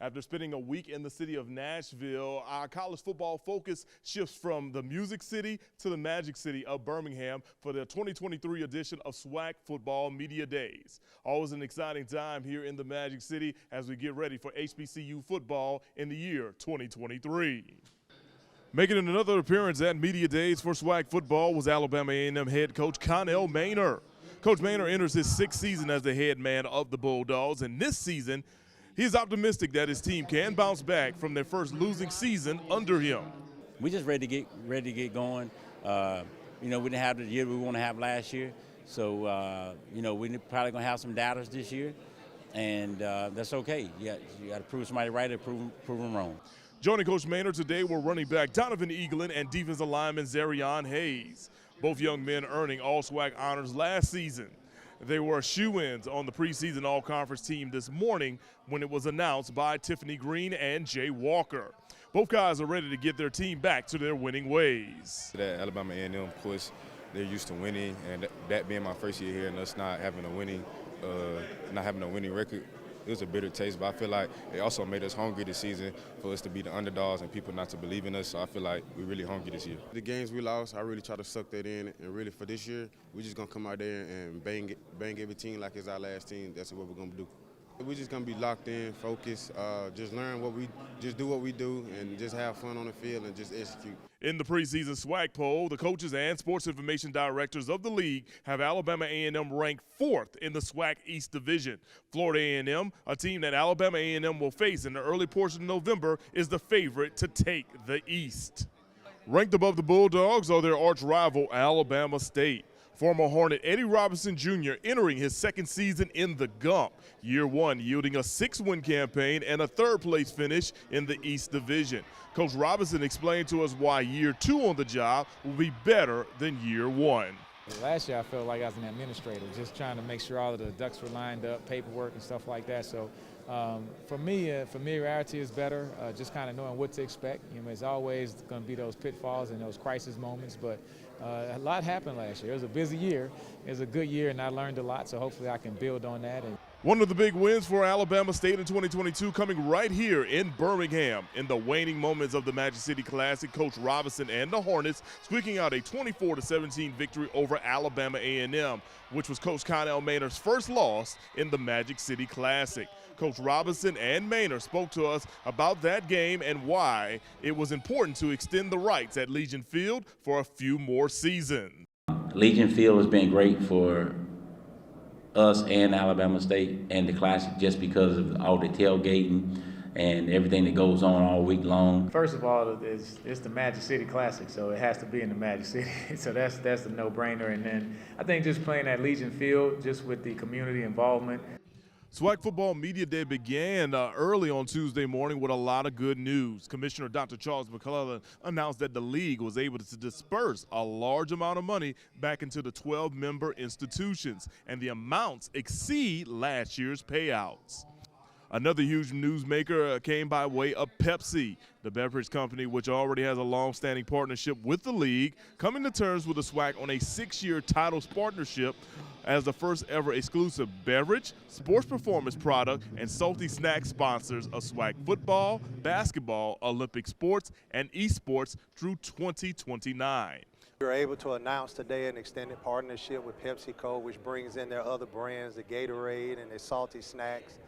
After spending a week in the city of Nashville, our college football focus shifts from the Music City to the Magic City of Birmingham for the 2023 edition of SWAC Football Media Days. Always an exciting time here in the Magic City as we get ready for HBCU football in the year 2023. Making another appearance at Media Days for SWAC football was Alabama A&M head coach Connell Maynor. Coach Maynor enters his sixth season as the head man of the Bulldogs, and this season he's optimistic that his team can bounce back from their first losing season under him. We just ready to get going. We didn't have the year we want to have last year, so we're probably gonna have some doubters this year, and that's okay. You got to prove somebody right or prove them wrong. Joining Coach Maynor today were running back Donovan Eaglin and defensive lineman Zarion Hayes. Both young men earning all SWAC honors last season. They were shoo-ins on the preseason all-conference team this morning when it was announced by Tiffany Green and Jay Walker. Both guys are ready to get their team back to their winning ways. That Alabama A&M, of course, they're used to winning, and that being my first year here and us not having a winning record, it was a bitter taste. But I feel like it also made us hungry this season for us to be the underdogs and people not to believe in us. So I feel like we're really hungry this year. The games we lost, I really try to suck that in, and really for this year, we're just gonna come out there and bang every team like it's our last team. That's what we're gonna do. We're just gonna be locked in, focused, just do what we do, and just have fun on the field and just execute. In the preseason SWAC poll, the coaches and sports information directors of the league have Alabama A&M ranked 4th in the SWAC East Division. Florida A&M, a team that Alabama A&M will face in the early portion of November, is the favorite to take the East. Ranked above the Bulldogs are their arch rival Alabama State. Former Hornet Eddie Robinson Jr. entering his second season in the Gump. Year one yielding a 6-win campaign and a third-place finish in the East Division. Coach Robinson explained to us why year 2 on the job will be better than year 1. Last year I felt like I was an administrator, just trying to make sure all of the ducks were lined up, paperwork and stuff like that. So for me, familiarity is better, just kind of knowing what to expect. It's always going to be those pitfalls and those crisis moments, but a lot happened last year. It was a busy year. It was a good year, and I learned a lot, so hopefully I can build on that. One of the big wins for Alabama State in 2022 coming right here in Birmingham. In the waning moments of the Magic City Classic, Coach Robinson and the Hornets squeaking out a 24-17 victory over Alabama A&M, which was Coach Connell Maynor's first loss in the Magic City Classic. Coach Robinson and Maynor spoke to us about that game and why it was important to extend the rights at Legion Field for a few more seasons. Legion Field has been great for us and Alabama State and the Classic just because of all the tailgating and everything that goes on all week long. First of all, it's the Magic City Classic, so it has to be in the Magic City. So that's a no-brainer. And then I think just playing at Legion Field, just with the community involvement. SWAC Football Media Day began early on Tuesday morning with a lot of good news. Commissioner Dr. Charles McClellan announced that the league was able to disperse a large amount of money back into the 12-member institutions, and the amounts exceed last year's payouts. Another huge newsmaker came by way of Pepsi, the beverage company which already has a long-standing partnership with the league, coming to terms with the SWAC on a 6-year titles partnership as the first ever exclusive beverage, sports performance product, and salty snack sponsors of SWAC football, basketball, Olympic sports, and esports through 2029. We were able to announce today an extended partnership with PepsiCo, which brings in their other brands, the Gatorade and the salty snacks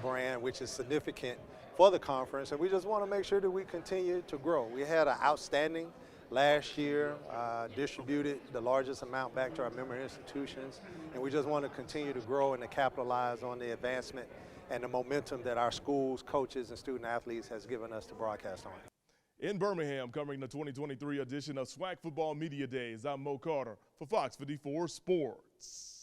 brand, which is significant for the conference, and we just want to make sure that we continue to grow. We had an outstanding last year, distributed the largest amount back to our member institutions, and we just want to continue to grow and to capitalize on the advancement and the momentum that our schools, coaches, and student athletes has given us to broadcast on. In Birmingham, covering the 2023 edition of SWAC Football Media Days, I'm Mo Carter for Fox 54 Sports.